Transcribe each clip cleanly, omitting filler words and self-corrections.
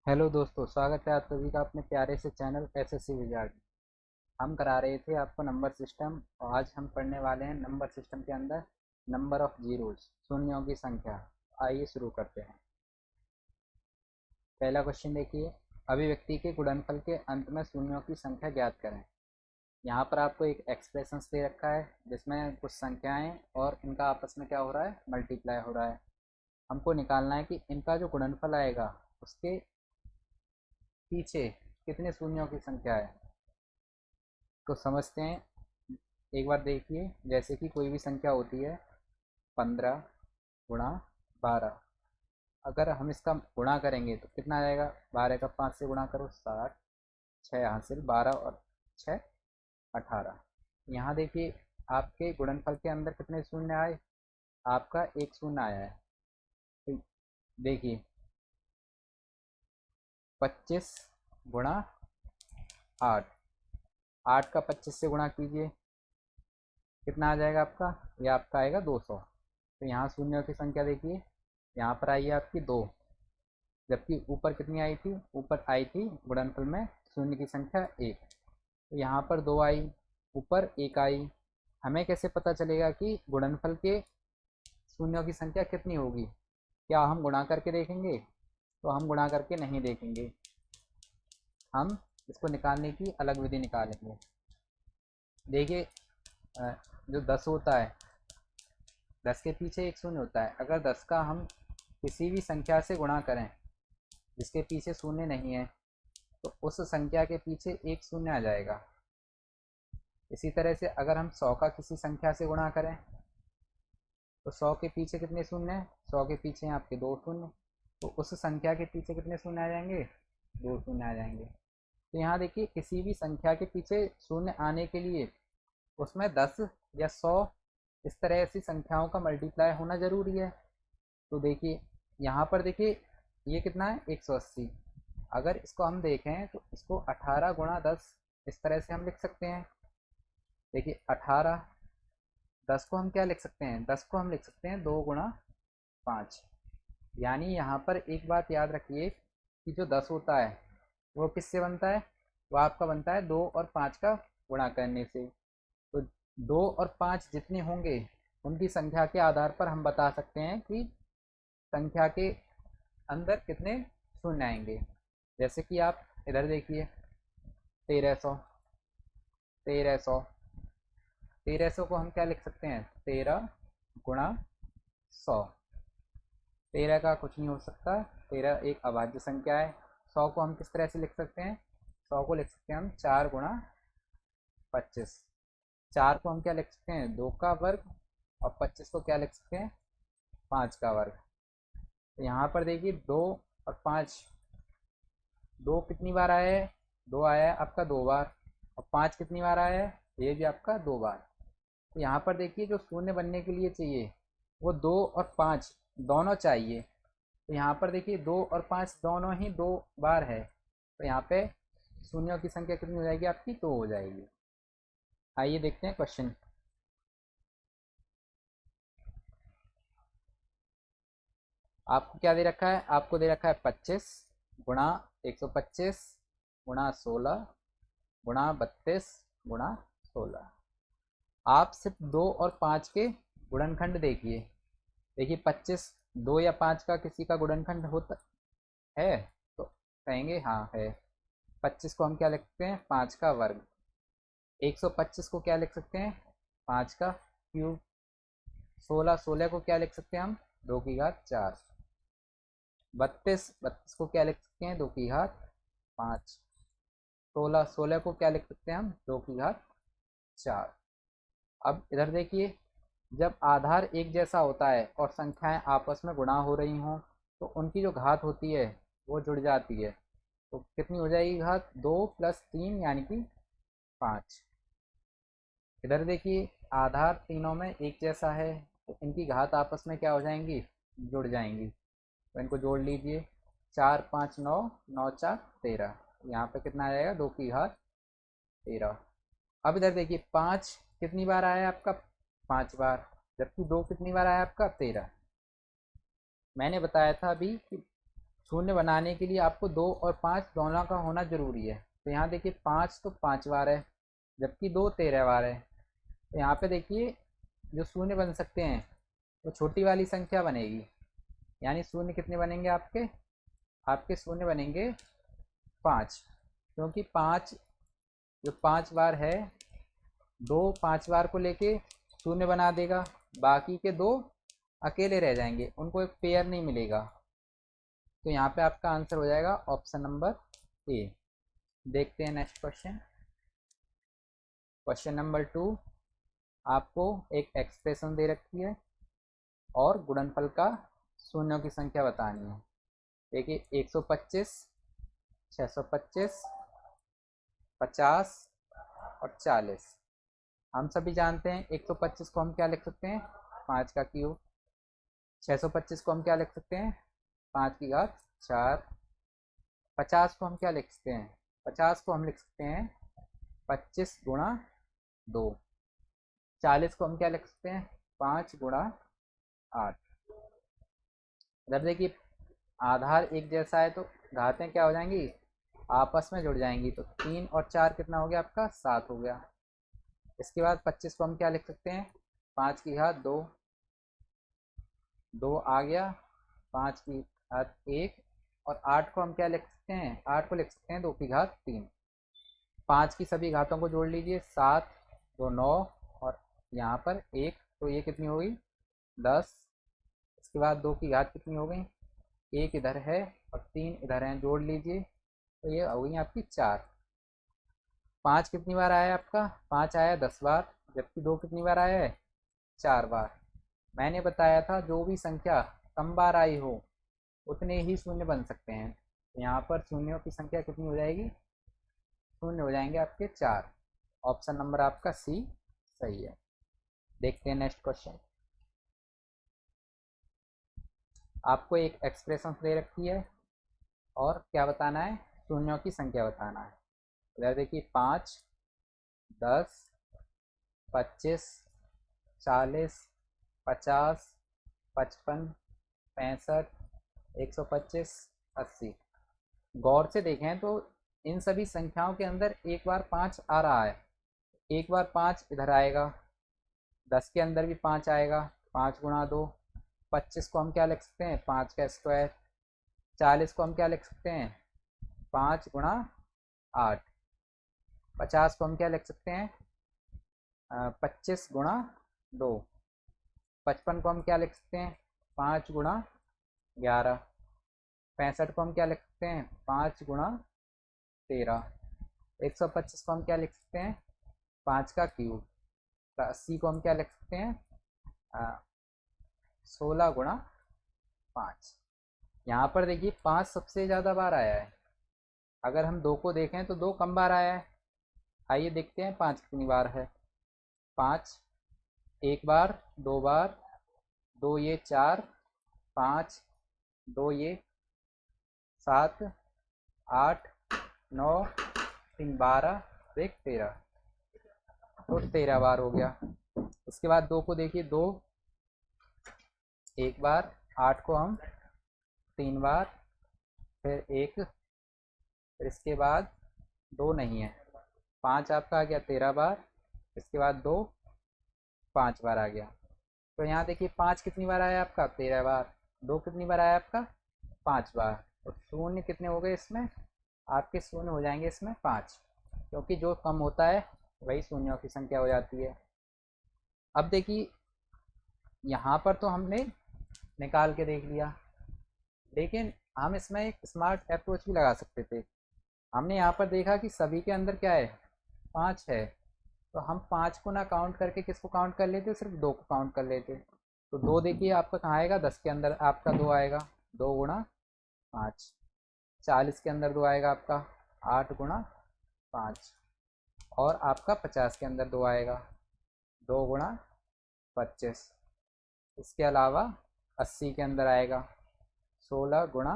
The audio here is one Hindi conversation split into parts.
हेलो दोस्तों, स्वागत है आप सभी का अपने प्यारे से चैनल एसएससी विजार्ड। हम करा रहे थे आपको नंबर सिस्टम और आज हम पढ़ने वाले हैं नंबर सिस्टम के अंदर नंबर ऑफ जीरोज, शून्यों की संख्या। आइए शुरू करते हैं। पहला क्वेश्चन देखिए, अभिव्यक्ति के गुणनफल के अंत में शून्यों की संख्या ज्ञात करें। यहाँ पर आपको एक एक्सप्रेशन दे रखा है जिसमें कुछ संख्याएं और इनका आपस में क्या हो रहा है, मल्टीप्लाई हो रहा है। हमको निकालना है कि इनका जो गुणनफल आएगा उसके पीछे कितने शून्यों की संख्या है। तो समझते हैं। एक बार देखिए, जैसे कि कोई भी संख्या होती है 15 × 12। अगर हम इसका गुणा करेंगे तो कितना आ जाएगा, 12 का 5 से गुणा करो 60, 6 हासिल 12 और 6 18। यहाँ देखिए आपके गुणनफल के अंदर कितने शून्य आए, आपका एक शून्य आया है। तो देखिए 25 × 8, 8 का 25 से गुणा कीजिए, कितना आ जाएगा आपका, ये आपका आएगा 200। तो यहाँ शून्यों की संख्या देखिए, यहाँ पर आई है आपकी 2, जबकि ऊपर कितनी आई थी, ऊपर आई थी गुणनफल में शून्य की संख्या 1। तो यहाँ पर 2 आई, ऊपर 1 आई। हमें कैसे पता चलेगा कि गुणनफल के शून्यों की संख्या कितनी होगी? क्या हम गुणा करके देखेंगे? तो हम गुणा करके नहीं देखेंगे, हम इसको निकालने की अलग विधि निकालेंगे। देखिए जो 10 होता है, 10 के पीछे एक शून्य होता है। अगर 10 का हम किसी भी संख्या से गुणा करें जिसके पीछे शून्य नहीं है तो उस संख्या के पीछे एक शून्य आ जाएगा। इसी तरह से अगर हम 100 का किसी संख्या से गुणा करें तो 100 के पीछे कितने शून्य हैं, 100 के पीछे आपके 2 शून्य। तो उस संख्या के पीछे कितने शून्य आ जाएंगे, 2 शून्य आ जाएंगे। तो यहाँ देखिए किसी भी संख्या के पीछे शून्य आने के लिए उसमें 10 या 100 इस तरह ऐसी संख्याओं का मल्टीप्लाई होना जरूरी है। तो देखिए यहाँ पर देखिए ये कितना है, 180। अगर इसको हम देखें तो इसको 18 × 10 इस तरह से हम लिख सकते हैं। देखिए 18, 10 को हम क्या लिख सकते हैं, 10 को हम लिख सकते हैं 2 × 5। यानी यहाँ पर एक बात याद रखिए कि जो 10 होता है वो किससे बनता है, वो आपका बनता है 2 और 5 का गुणा करने से। तो 2 और 5 जितने होंगे उनकी संख्या के आधार पर हम बता सकते हैं कि संख्या के अंदर कितने शून्य आएंगे। जैसे कि आप इधर देखिए 1300, 1300, 1300 को हम क्या लिख सकते हैं, 13 × 100। 13 का कुछ नहीं हो सकता, 13 एक अभाज्य संख्या है। 100 को हम किस तरह से लिख सकते हैं, 100 को लिख सकते हैं हम 4 × 25। 4 को हम क्या लिख सकते हैं, 2 का वर्ग, और 25 को क्या लिख सकते हैं, 5 का वर्ग। तो यहाँ पर देखिए 2 और 5, 2 कितनी बार आया है, 2 आया है आपका 2 बार, और 5 कितनी बार आया है, ये भी आपका 2 बार। तो यहाँ पर देखिए जो शून्य बनने के लिए चाहिए वो 2 और 5 दोनों चाहिए। तो यहाँ पर देखिए 2 और 5 दोनों ही 2 बार है, तो यहाँ पे शून्यों की संख्या कितनी हो जाएगी आपकी, 2 हो जाएगी। आइए देखते हैं क्वेश्चन। आपको क्या दे रखा है, आपको दे रखा है 25 गुणा 125 गुणा 16 गुणा 32 गुणा 16। आप सिर्फ 2 और 5 के गुणनखंड देखिए। देखिए 25 2 या 5 का किसी का गुणनखंड होता है तो कहेंगे हाँ है। 25 को हम क्या लिख सकते हैं, 5 का वर्ग। 125 को क्या लिख सकते हैं, 5 का क्यूब। 16 को क्या लिख सकते हैं हम, 2 की घात 4। 32 को क्या लिख सकते हैं, 2 की घात 5। 16 को क्या लिख सकते हैं हम, 2 की घात 4। अब इधर देखिए, जब आधार एक जैसा होता है और संख्याएं आपस में गुणा हो रही हों तो उनकी जो घात होती है वो जुड़ जाती है। तो कितनी हो जाएगी घात, 2 + 3 यानी कि 5। इधर देखिए आधार तीनों में एक जैसा है तो इनकी घात आपस में क्या हो जाएंगी, जुड़ जाएंगी। तो इनको जोड़ लीजिए, 4 5 9, 9 4 13। यहाँ पे कितना आ जाएगा, 2 की घात 13। अब इधर देखिए 5 कितनी बार आया आपका, 5 बार, जबकि 2 कितनी बार आया आपका, 13। मैंने बताया था अभी कि शून्य बनाने के लिए आपको 2 और 5 दोनों का होना जरूरी है। तो यहाँ देखिए 5 तो 5 बार है, जबकि 2 13 बार है। तो यहाँ पे देखिए जो शून्य बन सकते हैं वो छोटी वाली संख्या बनेगी, यानी शून्य कितने बनेंगे आपके, आपके शून्य बनेंगे 5, क्योंकि 5 जो 5 बार है, 2 5 बार को लेके शून्य बना देगा, बाकी के 2 अकेले रह जाएंगे, उनको एक पेयर नहीं मिलेगा। तो यहाँ पे आपका आंसर हो जाएगा ऑप्शन नंबर ए। देखते हैं नेक्स्ट क्वेश्चन। क्वेश्चन नंबर 2, आपको एक एक्सप्रेशन दे रखी है और गुणनफल का शून्यों की संख्या बतानी है। देखिए 125, 625, 50 और 40। हम सभी जानते हैं 125 को हम क्या लिख सकते हैं, 5 का क्यूब। 625 को हम क्या लिख सकते हैं, 5 की घात 4। 50 को हम क्या लिख सकते हैं, 50 को हम लिख सकते हैं 25 गुणा 2। 40 को हम क्या लिख सकते हैं, 5 गुणा 8। इधर देखिए आधार एक जैसा है तो घातें क्या हो जाएंगी, आपस में जुड़ जाएंगी। तो 3 और 4 कितना हो गया आपका, 7 हो गया। इसके बाद 25 को हम क्या लिख सकते हैं, 5 की घात 2, 2 आ गया, 5 की घात 1। और 8 को हम क्या लिख सकते हैं, 8 को लिख सकते हैं 2 की घात 3। 5 की सभी घातों को जोड़ लीजिए, 7 2 9 और यहाँ पर 1, तो ये कितनी हो गई 10। इसके बाद 2 की घात कितनी हो गई, 1 इधर है और 3 इधर है, जोड़ लीजिए तो ये हो गई आपकी 4। 5 कितनी बार आया है आपका, 5 आया 10 बार, जबकि 2 कितनी बार आया है, 4 बार। मैंने बताया था जो भी संख्या कम बार आई हो उतने ही शून्य बन सकते हैं। तो यहाँ पर शून्यों की संख्या कितनी हो जाएगी, शून्य हो जाएंगे आपके 4। ऑप्शन नंबर आपका सी सही है। देखते हैं नेक्स्ट क्वेश्चन। आपको एक एक्सप्रेशन दे रखी है और क्या बताना है, शून्यों की संख्या बताना है। इधर देखिए 5 10 25 40 50 55 65 125 80। गौर से देखें तो इन सभी संख्याओं के अंदर एक बार 5 आ रहा है, एक बार 5 इधर आएगा। 10 के अंदर भी 5 आएगा, 5 गुणा 2। 25 को हम क्या लिख सकते हैं, 5 का स्क्वायर। 40 को हम क्या लिख सकते हैं, 5 गुणा 8। 50 को हम क्या लिख सकते हैं, 25 गुणा 2। 55 को हम क्या लिख सकते हैं, 5 गुणा 11। 65 को हम क्या लिख सकते हैं, 5 गुणा 13। 125 को हम क्या लिख सकते हैं, 5 का क्यूब। 80 को हम क्या लिख सकते हैं, 16 गुणा 5। यहाँ पर देखिए 5 सबसे ज़्यादा बार आया है। अगर हम 2 को देखें तो 2 कम बार आया है। आइए देखते हैं 5 कितनी बार है। 5 एक बार, 2 बार, 2 ये 4, 5 2 ये 7 8 9 3 12 1 13, तो 13 बार हो गया। उसके बाद 2 को देखिए, 2 एक बार, 8 को हम 3 बार, फिर 1, फिर इसके बाद 2 नहीं है। 5 आपका आ गया 13 बार, इसके बाद 2 5 बार आ गया। तो यहाँ देखिए 5 कितनी बार आया आपका, 13 बार। 2 कितनी बार आया आपका, 5 बार। और शून्य कितने हो गए इसमें, आपके शून्य हो जाएंगे इसमें 5, क्योंकि जो कम होता है वही शून्यों की संख्या हो जाती है। अब देखिए यहाँ पर तो हमने निकाल के देख लिया, लेकिन हम इसमें एक स्मार्ट अप्रोच भी लगा सकते थे। हमने यहाँ पर देखा कि सभी के अंदर क्या है, 5 है, तो हम 5 को ना काउंट करके किसको काउंट कर लेते, सिर्फ 2 को काउंट कर लेते। तो 2 देखिए आपका कहाँ आएगा, 10 के अंदर आपका 2 आएगा, 2 गुणा 5। 40 के अंदर 2 आएगा आपका, 8 गुणा 5। और आपका 50 के अंदर 2 आएगा, 2 गुणा 25। इसके अलावा 80 के अंदर आएगा 16 गुणा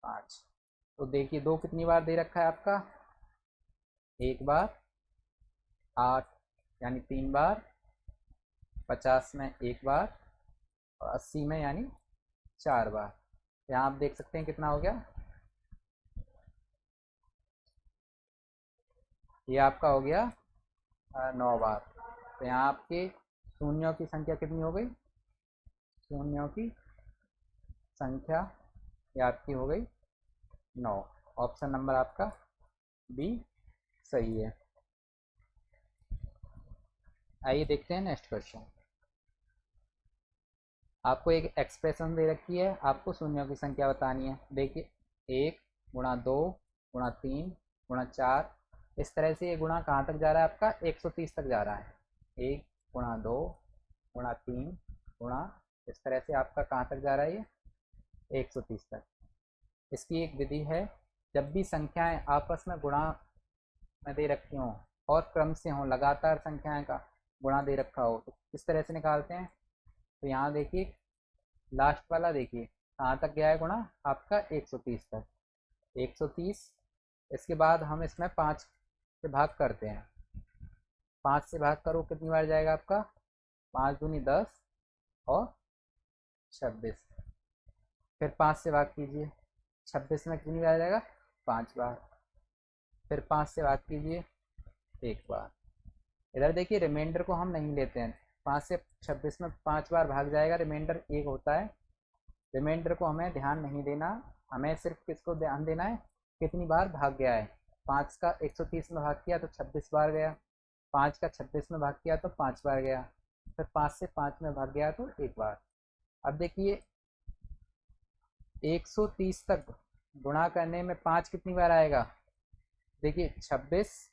5। तो देखिए 2 कितनी बार दे रखा है आपका, एक बार, 8 यानी 3 बार, 50 में 1 बार और 80 में यानी 4 बार। यहाँ आप देख सकते हैं कितना हो गया, ये आपका हो गया 9 बार। तो यहाँ आपके शून्यों की संख्या कितनी हो गई, शून्यों की संख्या ये आपकी हो गई 9। ऑप्शन नंबर आपका बी सही है। आइए देखते हैं नेक्स्ट क्वेश्चन। आपको एक एक्सप्रेशन दे रखी है, आपको शून्यों की संख्या बतानी है। देखिए 1 × 2 × 3 × 4, इस तरह से ये गुणा कहाँ तक जा रहा है आपका, 130 तक जा रहा है। 1 × 2 × 3 इस तरह से आपका कहाँ तक जा रहा है, ये 130 तक। इसकी एक विधि है, जब भी संख्याएं आपस में गुणा में दे रखी हों और क्रम से हों, लगातार संख्याएं का गुणा दे रखा हो, तो किस तरह से निकालते हैं। तो यहाँ देखिए लास्ट वाला देखिए कहाँ तक गया है गुणा आपका, 130 तक। 130, इसके बाद हम इसमें 5 से भाग करते हैं। 5 से भाग करो कितनी बार जाएगा आपका, 5 दूनी 10 और 26। फिर 5 से भाग कीजिए, 26 में कितनी बार जाएगा, 5 बार। फिर 5 से भाग कीजिए 1 बार। इधर देखिए रिमाइंडर को हम नहीं लेते हैं, 5 से 26 में 5 बार भाग जाएगा, रिमाइंडर 1 होता है। रिमाइंडर को हमें ध्यान नहीं देना, हमें सिर्फ किसको ध्यान देना है, कितनी बार भाग गया है। 5 का 130 में भाग किया तो 26 बार गया, 5 का 26 में भाग किया तो 5 बार गया, फिर 5 से 5 में भाग गया तो 1 बार। अब देखिए 130 तक गुणा करने में 5 कितनी बार आएगा, देखिए 26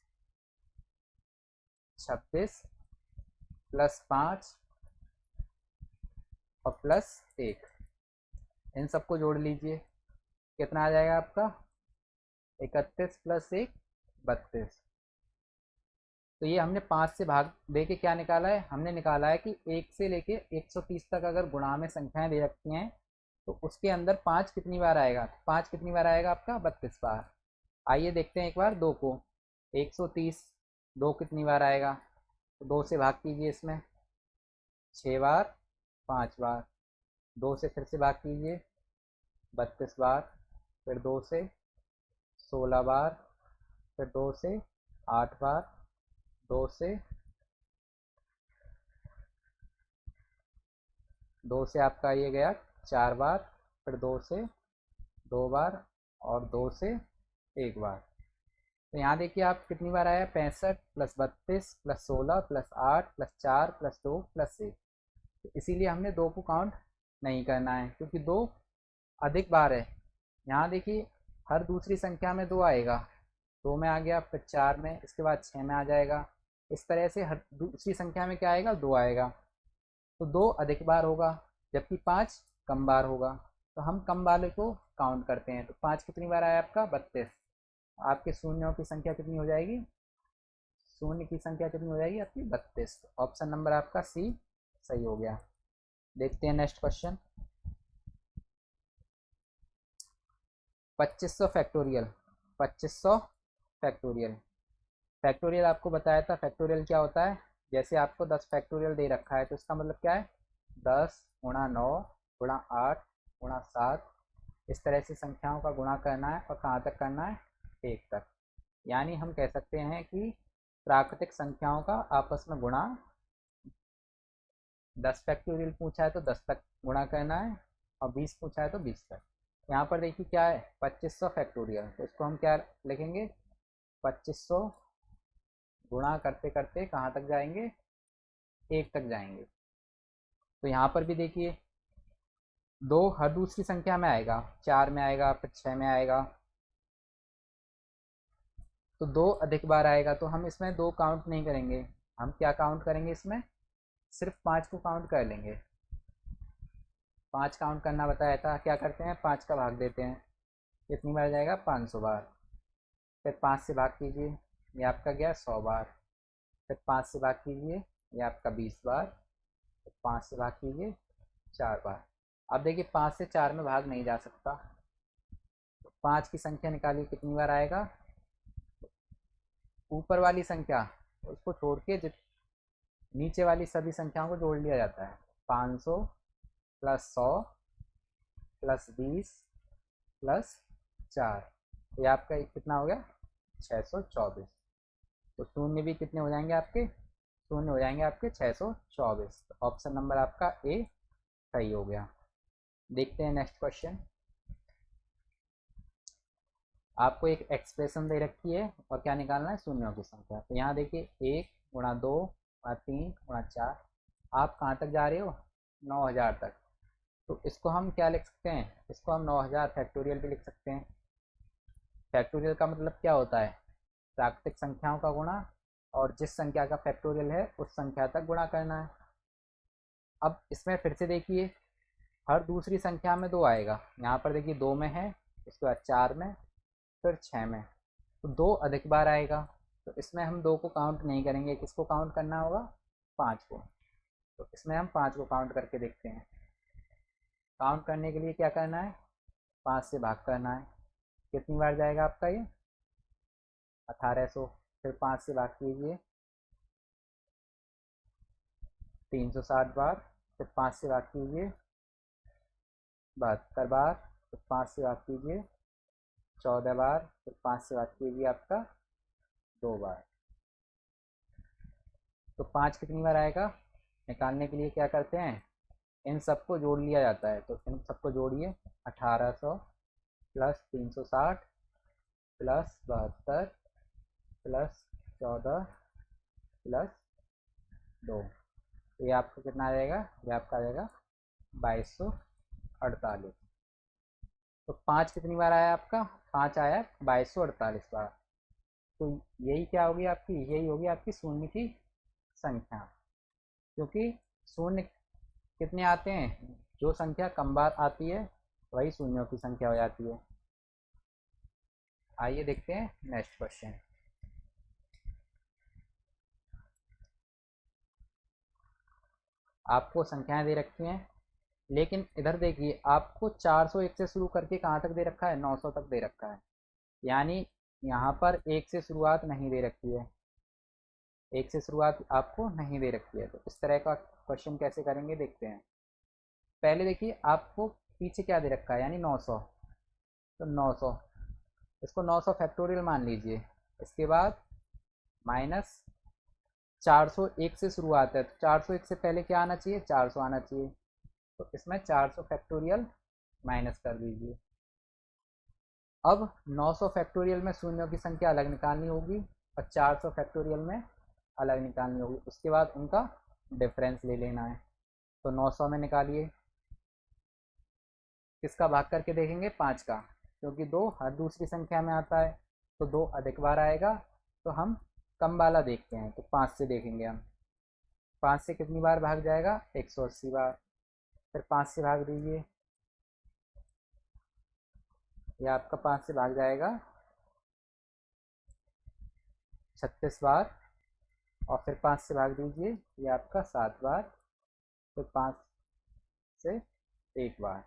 प्लस 5 और प्लस 1, इन सबको जोड़ लीजिए, कितना आ जाएगा आपका, 31 प्लस 1 32। तो ये हमने 5 से भाग दे के क्या निकाला है, हमने निकाला है कि 1 से लेके 130 तक अगर गुणा में संख्याएं दे रखी हैं तो उसके अंदर 5 कितनी बार आएगा, 5 कितनी बार आएगा आपका, 32 बार। आइए देखते हैं एक बार 2 को, 130 2 कितनी बार आएगा, तो 2 से भाग कीजिए, इसमें 6 बार 5 बार। 2 से फिर से भाग कीजिए 32 बार, फिर 2 से 16 बार, फिर 2 से 8 बार, 2 से 2 से आपका ये गया 4 बार, फिर 2 से 2 बार और 2 से 1 बार। तो यहाँ देखिए आप कितनी बार आया, 65 plus 32 plus 16 plus 8 plus 4 plus 2 plus 1। तो इसीलिए हमने 2 को काउंट नहीं करना है, क्योंकि 2 अधिक बार है। यहाँ देखिए हर दूसरी संख्या में 2 आएगा, 2 में आ गया, फिर 4 में, इसके बाद 6 में आ जाएगा। इस तरह से हर दूसरी संख्या में क्या आएगा, 2 आएगा। तो 2 अधिक बार होगा, जबकि 5 कम बार होगा। तो हम कम वाले को काउंट करते हैं। तो 5 कितनी बार आया आपका, 32। आपके शून्यों की संख्या कितनी हो जाएगी, शून्य की संख्या कितनी हो जाएगी आपकी, 32। ऑप्शन नंबर आपका सी सही हो गया। देखते हैं next question. 2500 factorial, 2500 factorial. Factorial आपको बताया था, फैक्टोरियल क्या होता है, जैसे आपको 10 फैक्टोरियल दे रखा है तो इसका मतलब क्या है, 10 × 9 × 8 × 7, इस तरह से संख्याओं का गुणा करना है और कहाँ तक करना है, 1 तक। यानी हम कह सकते हैं कि प्राकृतिक संख्याओं का आपस में गुणा, 10 फैक्टोरियल पूछा है तो 10 तक गुणा करना है और 20 पूछा है तो 20 तक। यहाँ पर देखिए क्या है, 2500 फैक्टोरियल, तो इसको हम क्या लिखेंगे, 2500 गुणा करते करते कहाँ तक जाएंगे, 1 तक जाएंगे। तो यहाँ पर भी देखिए 2 हर दूसरी संख्या में आएगा, 4 में आएगा, फिर 6 में आएगा, तो 2 अधिक बार आएगा। तो हम इसमें 2 काउंट नहीं करेंगे, हम क्या काउंट करेंगे, इसमें सिर्फ 5 को काउंट कर लेंगे। 5 काउंट करना बताया था, क्या करते हैं, 5 का भाग देते हैं, कितनी बार जाएगा, 500 बार। फिर 5 से भाग कीजिए, ये आपका गया 100 बार। फिर 5 से भाग कीजिए, ये आपका 20 बार। फिर 5 से भाग कीजिए 4 बार। अब देखिए 5 से 4 में भाग नहीं जा सकता, तो 5 की संख्या निकालिए कितनी बार आएगा, ऊपर वाली संख्या उसको छोड़ के नीचे वाली सभी संख्याओं को जोड़ लिया जाता है। 500 प्लस 100 प्लस 20 प्लस 4, ये आपका कितना हो गया 624। तो शून्य भी कितने हो जाएंगे आपके, शून्य हो जाएंगे आपके 624। तो ऑप्शन नंबर आपका ए सही हो गया। देखते हैं नेक्स्ट क्वेश्चन। आपको एक एक्सप्रेशन दे रखी है और क्या निकालना है, शून्यों की संख्या। तो यहाँ देखिए 1 गुणा 2 गुणा 3 गुणा 4, आप कहाँ तक जा रहे हो 9000 तक। तो इसको हम क्या लिख सकते हैं, इसको हम 9000 फैक्टोरियल भी लिख सकते हैं। फैक्टोरियल का मतलब क्या होता है, प्राकृतिक संख्याओं का गुणा, और जिस संख्या का फैक्टोरियल है उस संख्या तक गुणा करना है। अब इसमें फिर से देखिए, हर दूसरी संख्या में 2 आएगा। यहाँ पर देखिए 2 में है, उसके बाद 4 में, फिर 6 में, तो 2 अधिक बार आएगा। तो इसमें हम 2 को काउंट नहीं करेंगे, किसको काउंट करना होगा, 5 को। तो इसमें हम 5 को काउंट करके देखते हैं। काउंट करने के लिए क्या करना है, 5 से भाग करना है। कितनी बार जाएगा आपका ये 1800। फिर 5 से भाग कीजिए 360 बार। फिर 5 से भाग कीजिए 72 बार। फिर 5 से भाग कीजिए 14 बार। फिर 5 से भाग कीजिए आपका 2 बार। तो 5 कितनी बार आएगा, निकालने के लिए क्या करते हैं, इन सबको जोड़ लिया जाता है। तो इन सबको जोड़िए, 1800 प्लस 360 प्लस 72 प्लस 14 प्लस 2, तो ये आपका कितना आ जाएगा, ये आपका आ जाएगा 2248। तो 5 कितनी बार आया आपका, 5 आया 2248 बार। तो यही क्या होगी आपकी, यही होगी आपकी शून्य की संख्या। क्योंकि शून्य कितने आते हैं, जो संख्या कम बार आती है वही शून्यों की संख्या हो जाती है। आइए देखते हैं नेक्स्ट क्वेश्चन। आपको संख्याएं दे रखी हैं, लेकिन इधर देखिए आपको 401 से शुरू करके कहाँ तक दे रखा है, 900 तक दे रखा है। यानी यहाँ पर 1 से शुरुआत नहीं दे रखी है, 1 से शुरुआत आपको नहीं दे रखी है। तो इस तरह का क्वेश्चन कैसे करेंगे देखते हैं। पहले देखिए आपको पीछे क्या दे रखा है, यानी 900। तो 900, इसको 900 फैक्टोरियल मान लीजिए। इसके बाद माइनस 401 से शुरुआत है, तो 401 से पहले क्या आना चाहिए, 400 आना चाहिए। तो इसमें 400 फैक्टोरियल माइनस कर दीजिए। अब 900 फैक्टोरियल में शून्यों की संख्या अलग निकालनी होगी और 400 फैक्टोरियल में अलग निकालनी होगी। उसके बाद उनका डिफरेंस ले लेना है। तो 900 में निकालिए, किसका भाग करके देखेंगे, 5 का, क्योंकि 2 हर दूसरी संख्या में आता है। तो 2 अधिक बार आएगा, तो हम कम वाला देखते हैं। तो 5 से देखेंगे हम, 5 से कितनी बार भाग जाएगा, 180 बार। फिर 5 से भाग दीजिए, यह आपका 5 से भाग जाएगा 36 बार। और फिर 5 से भाग दीजिए, ये आपका 7 बार। फिर 5 से 1 बार।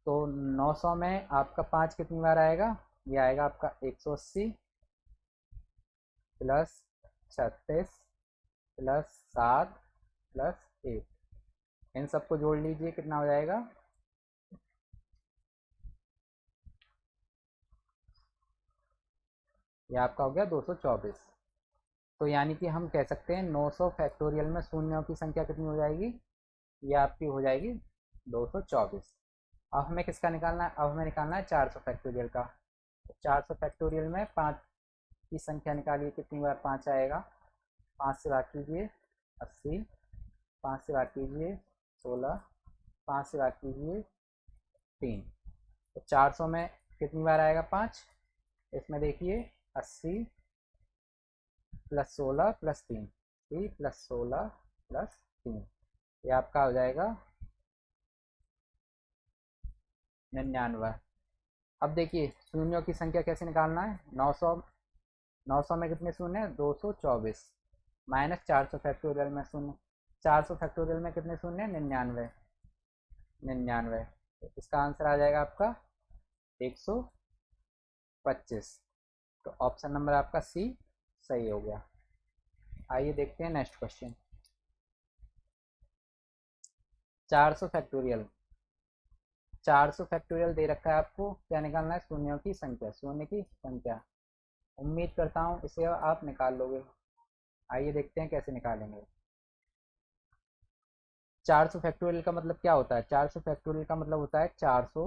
तो 900 में आपका 5 कितनी बार आएगा, ये आएगा आपका 180 प्लस 36 प्लस 7 प्लस 1। इन सबको जोड़ लीजिए, कितना हो जाएगा, ये आपका हो गया 224। तो यानी कि हम कह सकते हैं 900 फैक्टोरियल में शून्यों की संख्या कितनी हो जाएगी, ये आपकी हो जाएगी 224। अब हमें किसका निकालना है, अब हमें निकालना है 400 फैक्टोरियल का। तो 400 फैक्टोरियल में 5 की संख्या निकालिए, कितनी बार 5 आएगा। 5 से भाग कीजिए 80, 5 से भाग कीजिए 16, 5 से भाग कीजिए 3। तो 400 में कितनी बार आएगा 5, इसमें देखिए 80 प्लस 16 प्लस 3, 3 प्लस 16 प्लस 3, ये आपका हो जाएगा 99। अब देखिए शून्यों की संख्या कैसे निकालना है, 900 में कितने शून्य है, 224 माइनस 400 फैक्टोरियल में शून्य, 400 फैक्टोरियल में कितने शून्य है, 99। 99, तो इसका आंसर आ जाएगा आपका 125। तो ऑप्शन नंबर आपका सी सही हो गया। आइए देखते हैं नेक्स्ट क्वेश्चन। 400 फैक्टोरियल 400 फैक्टोरियल दे रखा है आपको, क्या निकालना है? शून्यों की संख्या, शून्य की संख्या। उम्मीद करता हूँ इसे आप निकाल लोगे। आइए देखते हैं कैसे निकालेंगे। 400 फैक्टोरियल का मतलब क्या होता है? 400 फैक्टोरियल का मतलब होता है 400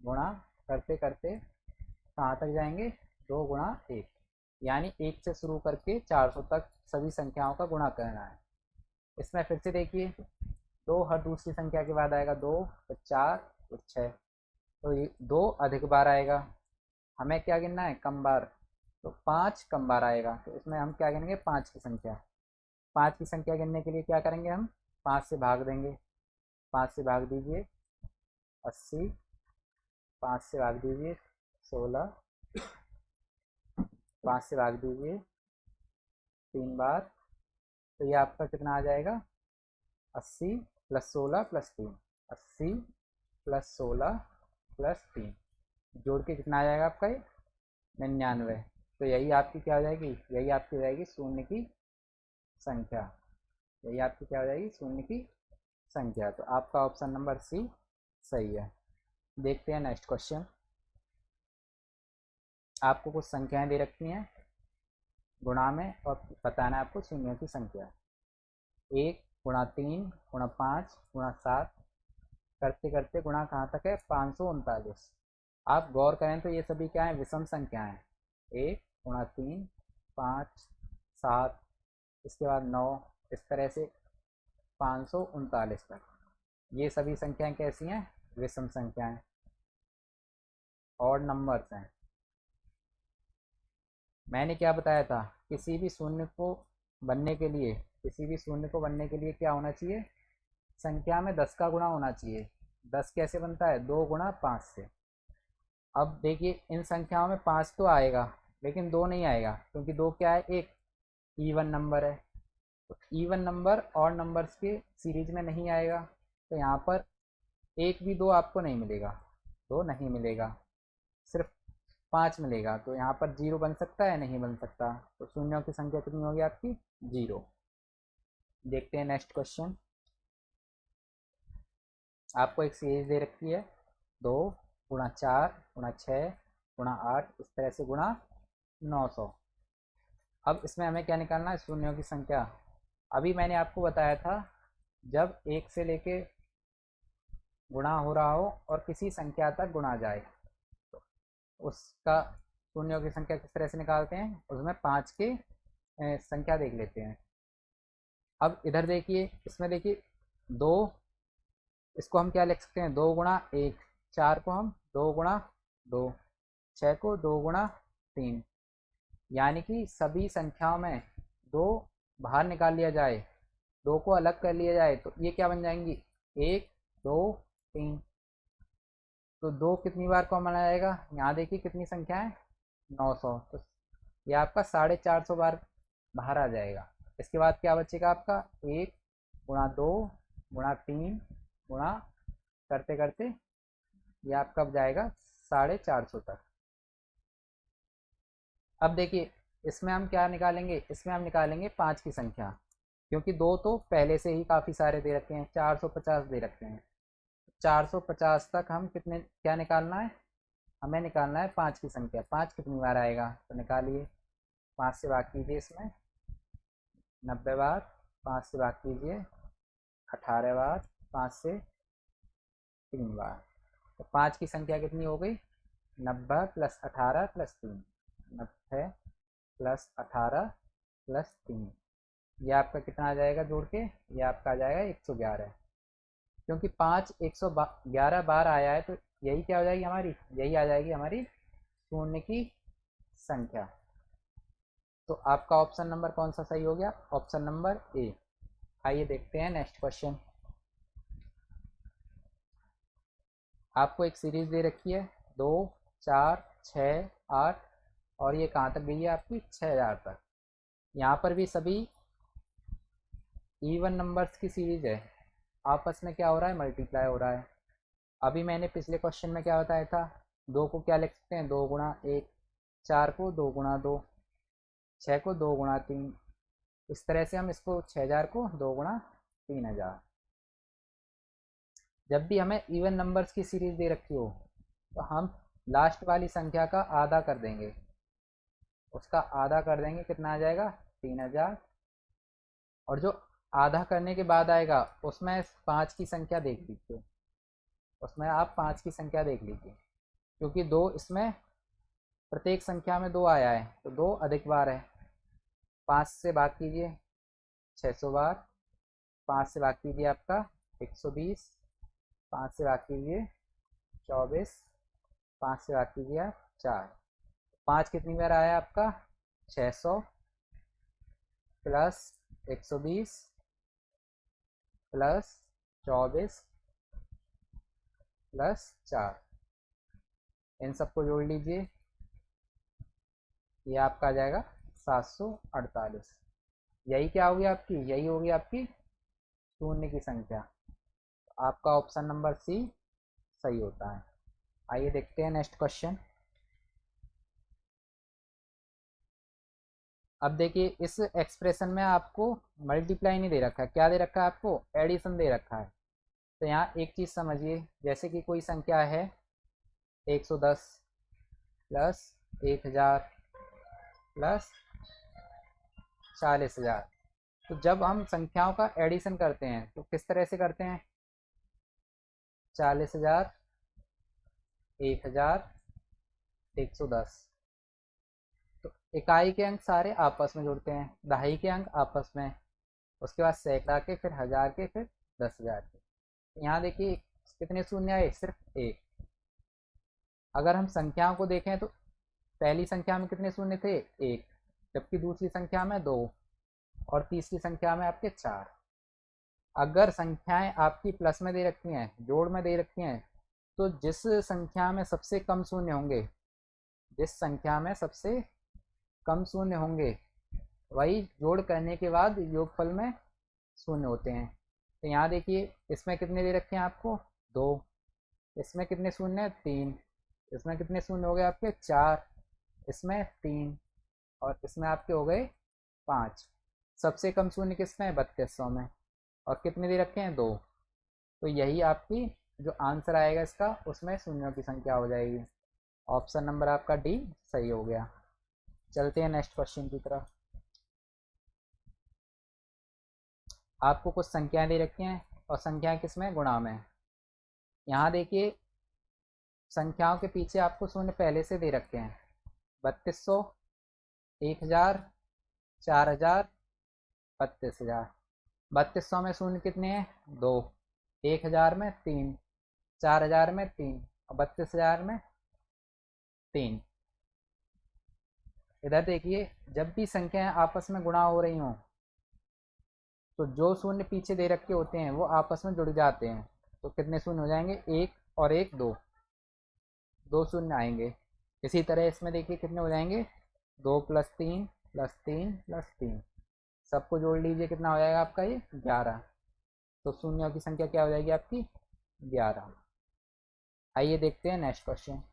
गुणा करते करते कहाँ तक जाएंगे? 2 गुणा 1, यानी 1 से शुरू करके 400 तक सभी संख्याओं का गुणा करना है। इसमें फिर से देखिए, 2 हर दूसरी संख्या के बाद आएगा, 2 फिर 4 फिर 6, तो ये 2 अधिक बार आएगा। हमें क्या गिनना है? कम बार, तो 5 कम बार आएगा। तो इसमें हम क्या गिनेंगे? 5 की संख्या। 5 की संख्या गिनने के लिए क्या करेंगे? हम 5 से भाग देंगे। 5 से भाग दीजिए 80, 5 से भाग दीजिए 16, 5 से भाग दीजिए 3 बार, तो ये आपका कितना आ जाएगा? 80 प्लस 16 प्लस 3, 80 प्लस 16 प्लस 3, जोड़ के कितना आ जाएगा आपका? ये 99। तो यही आपकी क्या हो जाएगी? यही आपकी हो जाएगी शून्य की संख्या। यही आपकी क्या हो जाएगी? शून्य की संख्या। तो आपका ऑप्शन नंबर सी सही है। देखते हैं नेक्स्ट क्वेश्चन। आपको कुछ संख्याएं दे रखी हैं गुणा में और बताना है आपको शून्यों की संख्या। 1 गुणा 3 गुणा 5 गुणा 7 करते करते गुणा कहाँ तक है? 539। आप गौर करें तो ये सभी क्या है? विषम संख्या है। 1 गुणा 3 5 7, इसके बाद 9, इस तरह से 539 तक। ये सभी संख्याएं कैसी हैं? विषम संख्याएं, ऑड नंबर्स हैं। मैंने क्या बताया था? किसी भी शून्य को बनने के लिए, किसी भी शून्य को बनने के लिए क्या होना चाहिए? संख्या में 10 का गुणा होना चाहिए। 10 कैसे बनता है? 2 गुणा 5 से। अब देखिए, इन संख्याओं में 5 तो आएगा लेकिन 2 नहीं आएगा, क्योंकि 2 क्या है? एक इवन नंबर है। तो इवन नंबर और नंबर्स के सीरीज में नहीं आएगा, तो यहाँ पर एक भी 2 आपको नहीं मिलेगा, 2 नहीं मिलेगा, सिर्फ 5 मिलेगा। तो यहाँ पर 0 बन सकता है? नहीं बन सकता। तो शून्यों की संख्या कितनी होगी आपकी? 0। देखते हैं नेक्स्ट क्वेश्चन। आपको एक सीरीज दे रखी है, 2 गुणा 4 गुणा 6 गुणा 8, इस तरह से गुणा 900। अब इसमें हमें क्या निकालना है? शून्यों की संख्या। अभी मैंने आपको बताया था, जब 1 से लेके गुणा हो रहा हो और किसी संख्या तक गुणा जाए, तो उसका शून्यों की संख्या किस तरह से निकालते हैं? उसमें 5 के संख्या देख लेते हैं। अब इधर देखिए, इसमें देखिए 2, इसको हम क्या लिख सकते हैं? 2 गुणा 1, 4 को हम 2 गुणा 2, 6 को 2 गुणा 3, यानी कि सभी संख्याओं में 2 बाहर निकाल लिया जाए, 2 को अलग कर लिया जाए, तो ये क्या बन जाएंगी? 1 2 3। तो 2 कितनी बार कॉमन आ जाएगा? यहाँ देखिए कितनी संख्या है? 900। तो ये आपका 450 बार बाहर आ जाएगा। इसके बाद क्या बचेगा आपका? 1 गुणा 2 गुणा 3 गुणा करते करते ये आपका जाएगा 450 तक। अब देखिए, इसमें हम क्या निकालेंगे? इसमें हम निकालेंगे 5 की संख्या, क्योंकि 2 तो पहले से ही काफ़ी सारे दे रखे हैं, 450 दे रखे हैं। 450 तक हम कितने क्या निकालना है? हमें निकालना है 5 की संख्या। 5 कितनी बार आएगा? तो निकालिए, 5 से भाग कीजिए, इसमें 90 बार, 5 से भाग कीजिए 18 बार, 5 से 3 बार। तो 5 की संख्या कितनी हो गई? 90 प्लस 18 प्लस 3, 90 प्लस 18 प्लस 3, ये आपका कितना आ जाएगा जोड़ के? ये आपका आ जाएगा 111। क्योंकि 5 111 बार आया है, तो यही क्या हो जाएगी हमारी? यही आ जाएगी हमारी शून्य की संख्या। तो आपका ऑप्शन नंबर कौन सा सही हो गया? Option number A. आइए देखते हैं नेक्स्ट क्वेश्चन। आपको एक सीरीज दे रखी है, 2 4 6 8, और ये कहाँ तक गई है आपकी? 6000 तक। यहाँ पर भी सभी इवन नंबर्स की सीरीज है, आपस में क्या हो रहा है? मल्टीप्लाई हो रहा है। अभी मैंने पिछले क्वेश्चन में क्या बताया था? 2 को क्या लिख सकते हैं? 2 गुणा 1, 4 को 2 गुणा 2, 6 को 2 गुणा 3, इस तरह से हम इसको 6000 को 2 गुणा 3000। जब भी हमें इवन नंबर्स की सीरीज दे रखी हो तो हम लास्ट वाली संख्या का आधा कर देंगे, उसका आधा कर देंगे, कितना आ जाएगा 3000। और जो आधा करने के बाद आएगा उसमें 5 की संख्या देख लीजिए, उसमें आप 5 की संख्या देख लीजिए, क्योंकि दो इसमें प्रत्येक संख्या में दो आया है तो दो अधिक बार है। 5 से भाग कीजिए 600 बार, 5 से भाग कीजिए आपका 120, 5 से भाग कीजिए 24, 5 से भाग कीजिए आप 4। 5 कितनी बार आया आपका 600 प्लस 120 प्लस 24 प्लस 4, इन सबको जोड़ लीजिए, ये आपका आ जाएगा 748। यही क्या होगी आपकी, यही होगी आपकी शून्य की संख्या। आपका ऑप्शन नंबर सी सही होता है। आइए देखते हैं नेक्स्ट क्वेश्चन। अब देखिए इस एक्सप्रेशन में आपको मल्टीप्लाई नहीं दे रखा है, क्या दे रखा है आपको, एडिशन दे रखा है। तो यहाँ एक चीज़ समझिए, जैसे कि कोई संख्या है 110 प्लस 1000 प्लस 40,000, तो जब हम संख्याओं का एडिशन करते हैं तो किस तरह से करते हैं, 40,000, 1000, 110, तो इकाई के अंक सारे आपस में जुड़ते हैं, दहाई के अंक आपस में, उसके बाद सैकड़ा के, फिर हजार के, फिर 10,000 के। यहाँ देखिए कितने शून्य आए, सिर्फ एक। अगर हम संख्याओं को देखें तो पहली संख्या में कितने शून्य थे, एक, जबकि दूसरी संख्या में दो, और तीसरी संख्या में आपके 4। अगर संख्याएं आपकी प्लस में दे रखी हैं, जोड़ में दे रखी हैं, तो जिस संख्या में सबसे कम शून्य होंगे, जिस संख्या में सबसे कम शून्य होंगे वही जोड़ करने के बाद योगफल में शून्य होते हैं। तो यहाँ देखिए इसमें कितने दे रखे हैं आपको, दो, इसमें कितने शून्य है, तीन, इसमें कितने शून्य हो गए आपके, चार, इसमें तीन, और इसमें आपके हो गए पाँच। सबसे कम शून्य किसमें है, 3200 में, और कितने दे रखे हैं, दो। तो यही आपकी जो आंसर आएगा इसका, उसमें शून्यों की संख्या हो जाएगी। ऑप्शन नंबर आपका डी सही हो गया। चलते हैं नेक्स्ट क्वेश्चन की तरफ। आपको कुछ संख्याएं दे रखी हैं और संख्याएं किसमें, गुणा में। यहाँ देखिए संख्याओं के पीछे आपको शून्य पहले से दे रखे हैं, 3200, 1000, 4000, 32,000। 3200 में शून्य कितने हैं, दो, 1000 में तीन, 4000 में तीन, और 32,000 में तीन। इधर देखिए जब भी संख्याएं आपस में गुणा हो रही हों तो जो शून्य पीछे दे रखे होते हैं वो आपस में जुड़ जाते हैं। तो कितने शून्य हो जाएंगे, एक और एक, दो, दो शून्य आएंगे। इसी तरह इसमें देखिए कितने हो जाएंगे, दो प्लस तीन प्लस तीन प्लस तीन, सबको जोड़ लीजिए, कितना हो जाएगा आपका ये, 11। तो शून्यों की संख्या क्या हो जाएगी आपकी, 11। आइए देखते हैं next question.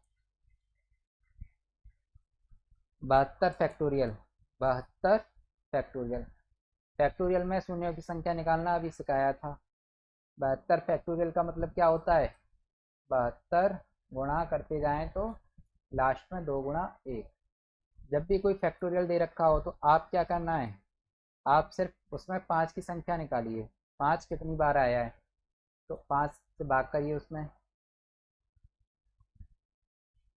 72 factorial, 72 factorial. Factorial में शून्यों की संख्या निकालना अभी सिखाया था। 72 फैक्टोरियल का मतलब क्या होता है, 72 गुणा करते जाएं तो लास्ट में 2 गुणा 1। जब भी कोई फैक्टोरियल दे रखा हो तो आप क्या करना है, आप सिर्फ उसमें 5 की संख्या निकालिए, 5 कितनी बार आया है, तो 5 से भाग करिए उसमें,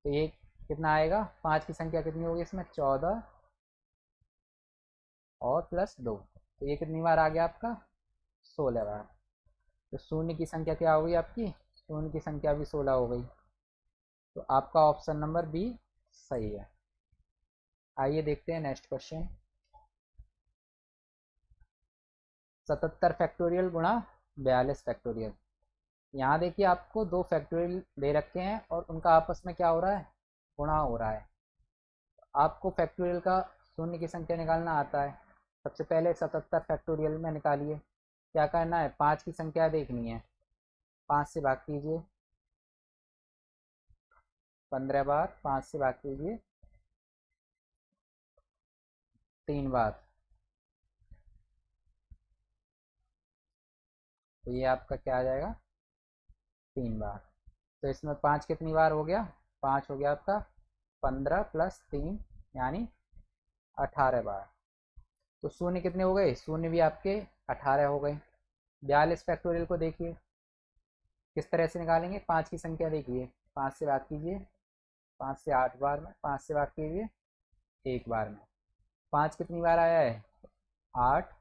तो ये कितना आएगा, 5 की संख्या कितनी होगी इसमें, 14 और प्लस 2, तो ये कितनी बार आ गया आपका, 16 बार। तो शून्य की संख्या क्या होगी आपकी, शून्य की संख्या भी 16 हो गई। तो आपका ऑप्शन नंबर बी सही है। आइए देखते हैं नेक्स्ट क्वेश्चन। 77 फैक्टोरियल गुणा 42 फैक्टोरियल। यहाँ देखिए आपको दो फैक्टोरियल दे रखे हैं और उनका आपस में क्या हो रहा है, गुणा हो रहा है। आपको फैक्टोरियल का शून्य की संख्या निकालना आता है। सबसे पहले 77 फैक्टोरियल में निकालिए, क्या करना है, 5 की संख्या देखनी है, 5 से भाग कीजिए, 15 बार, 5 से भाग कीजिए 3 बार, तो ये आपका क्या आ जाएगा, 3 बार। तो इसमें 5 कितनी बार हो गया, 5 हो गया आपका 15 प्लस 3 यानी 18 बार। तो शून्य कितने हो गए, शून्य भी आपके 18 हो गए। 42 फैक्टोरियल को देखिए किस तरह से निकालेंगे। 5 की संख्या देखिए, 5 से भाग कीजिए, 5 से 8 बार में, 5 से भाग कीजिए 1 बार में। 5 कितनी बार आया है, 8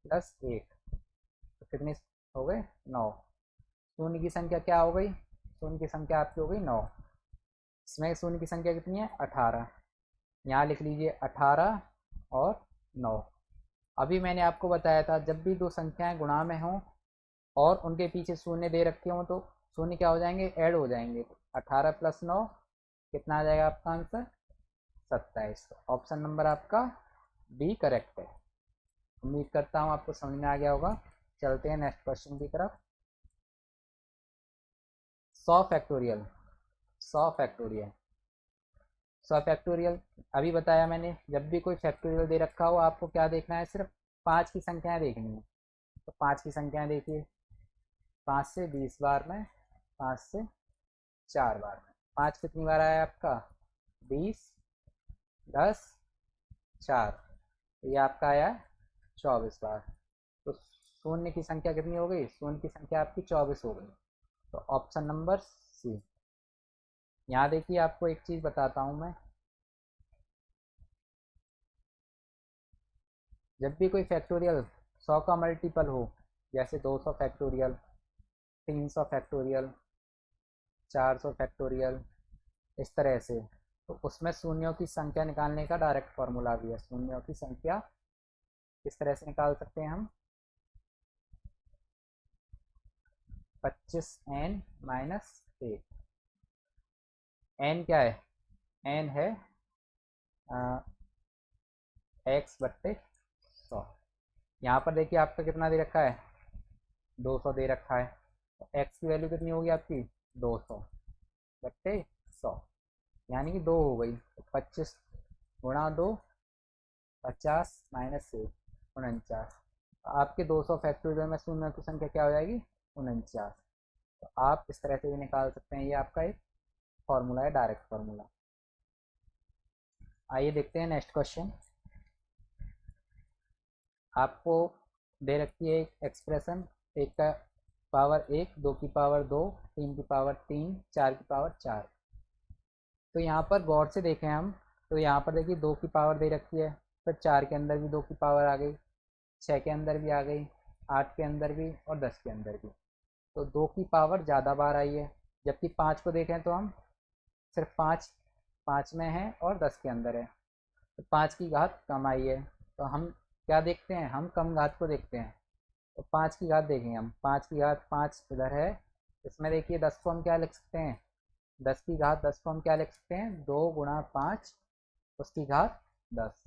प्लस 1, तो कितने हो गए, 9। शून्य की संख्या क्या हो गई, शून्य की संख्या आपकी हो गई 9। इसमें शून्य की संख्या कितनी है, 18। यहाँ लिख लीजिए 18 और 9। अभी मैंने आपको बताया था जब भी दो संख्याएं गुणा में हों और उनके पीछे शून्य दे रखे हों तो शून्य क्या हो जाएंगे, ऐड हो जाएंगे। 18 प्लस 9 कितना आ जाएगा आपका आंसर, 27। तो ऑप्शन नंबर आपका बी करेक्ट है। उम्मीद करता हूँ आपको समझ में आ गया होगा। चलते हैं नेक्स्ट क्वेश्चन की तरफ। 100 फैक्टोरियल, 100 फैक्टोरियल, 100 फैक्टोरियल अभी बताया मैंने, जब भी कोई फैक्टोरियल दे रखा हो आपको क्या देखना है, सिर्फ 5 की संख्याएं देखनी है। तो 5 की संख्याएं देखिए, 5 से 20 बार में, 5 से 4 बार में। 5 कितनी बार आया आपका, 20, 10, 4, तो ये आपका आया 24 बार। तो शून्य की संख्या कितनी हो गई, शून्य की संख्या आपकी 24 हो गई। तो ऑप्शन नंबर सी। यहाँ देखिए आपको एक चीज़ बताता हूँ मैं, जब भी कोई फैक्टोरियल 100 का मल्टीपल हो, जैसे 200 फैक्टोरियल, 300 फैक्टोरियल, 400 फैक्टोरियल, इस तरह से, तो उसमें शून्यों की संख्या निकालने का डायरेक्ट फार्मूला भी है। शून्यों की संख्या किस तरह से निकाल सकते हैं हम, 25n माइनस 1। n क्या है, n है x बट्टे 100। यहाँ पर देखिए आपका कितना दे रखा है, 200 दे रखा है। तो x की वैल्यू कितनी होगी आपकी, 200 बट्टे 100, यानी कि 2 हो गई। तो 25 गुणा 2, 50 माइनस 1, 49। आपके 200 फैक्टोरियल में शून्य की संख्या क्या हो जाएगी, 49। तो आप इस तरह से भी निकाल सकते हैं, ये आपका एक फॉर्मूला है, डायरेक्ट फार्मूला। आइए देखते हैं नेक्स्ट क्वेश्चन। आपको दे रखी है एक एक्सप्रेशन, 1 का पावर 1, 2 की पावर 2, 3 की पावर 3, 4 की पावर 4। तो यहाँ पर गौर से देखें हम, तो यहाँ पर देखिए 2 की पावर दे रखी है, फिर 4 के अंदर भी 2 की पावर आ गई, 6 के अंदर भी आ गई, 8 के अंदर भी और 10 के अंदर भी। तो 2 की पावर ज़्यादा बार आई है, जबकि 5 को देखें तो हम सिर्फ 5 में है और 10 के अंदर है, तो 5 की घात कम आई है। तो हम क्या देखते हैं, हम कम घात को देखते हैं। तो 5 की घात देखेंगे हम, 5 की घात 5 इधर है, इसमें देखिए 10 को हम क्या लिख सकते हैं, 10 की घात 10 को हम क्या लिख सकते हैं, 2 गुणा 5 उसकी घात 10।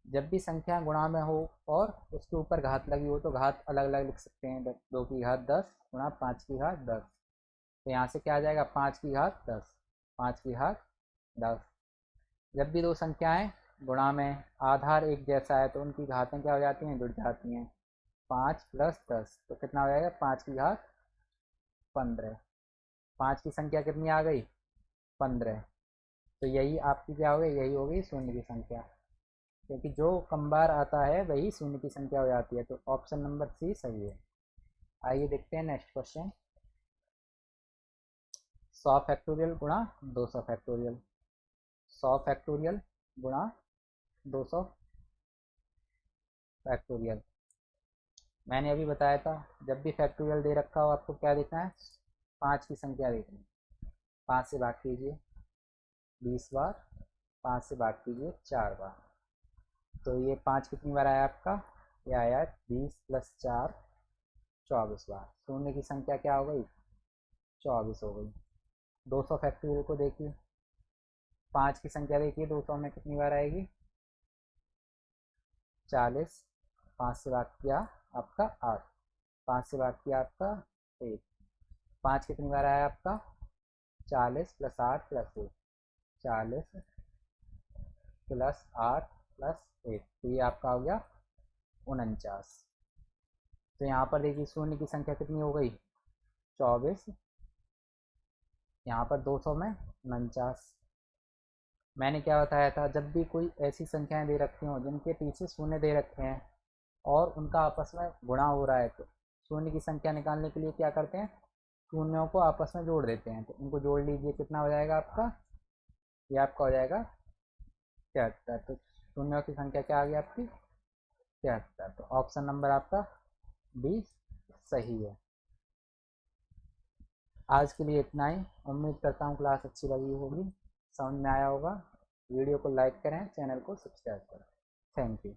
जब भी संख्या गुणा में हो और उसके ऊपर घात लगी हो तो घात अलग अलग लिख सकते हैं। 2 की घात 10 गुणा 5 की घात 10। तो यहाँ से क्या आ जाएगा, 5 की घात 10, 5 की घात 10। जब भी दो संख्याएं गुणा में आधार एक जैसा है तो उनकी घातें क्या हो जाती हैं, जुड़ जाती हैं। 5 प्लस 10 तो कितना हो जाएगा, 5 की घात 15। 5 की संख्या कितनी आ गई, 15। तो यही आपकी क्या हो गई, यही हो गई शून्य की संख्या, क्योंकि जो कम बार आता है वही शून्य की संख्या हो जाती है। तो ऑप्शन नंबर सी सही है। आइए देखते हैं नेक्स्ट क्वेश्चन। 100 फैक्टोरियल गुणा 200 फैक्टोरियल, 100 फैक्टोरियल गुणा 200 फैक्टोरियल। मैंने अभी बताया था जब भी फैक्टोरियल दे रखा हो आपको क्या देखना है, 5 की संख्या देखनी है। 5 से भाग कीजिए 20 बार, 5 से भाग कीजिए 4 बार। तो ये 5 कितनी बार आया आपका, ये आया 20 प्लस 4, 24 बार। शून्य की संख्या क्या हो गई, 24 हो गई। 200 फैक्टोरियल को देखिए, 5 की संख्या देखिए 200 में कितनी बार आएगी, 40। 5 से भाग किया आपका 8, 5 से भाग किया आपका 1। 5 कितनी बार आया आपका, 40 प्लस 8 प्लस 1, 40 प्लस 8 प्लस 1, तो ये आपका हो गया 49। तो यहाँ पर देखिए शून्य की संख्या कितनी हो गई, 24, यहाँ पर 200 में 49। मैंने क्या बताया था, जब भी कोई ऐसी संख्याएं दे रखी हों जिनके पीछे शून्य दे रखे हैं और उनका आपस में गुणा हो रहा है, तो शून्य की संख्या निकालने के लिए क्या करते हैं, शून्यों को आपस में जोड़ देते हैं। तो इनको जोड़ लीजिए, कितना हो जाएगा आपका, ये आपका हो जाएगा 73। तो शून्यों की संख्या क्या आ गई आपकी, 73। तो ऑप्शन नंबर आपका 20 सही है। आज के लिए इतना ही। उम्मीद करता हूँ क्लास अच्छी लगी होगी, समझ में आया होगा। वीडियो को लाइक करें, चैनल को सब्सक्राइब करें। Thank you.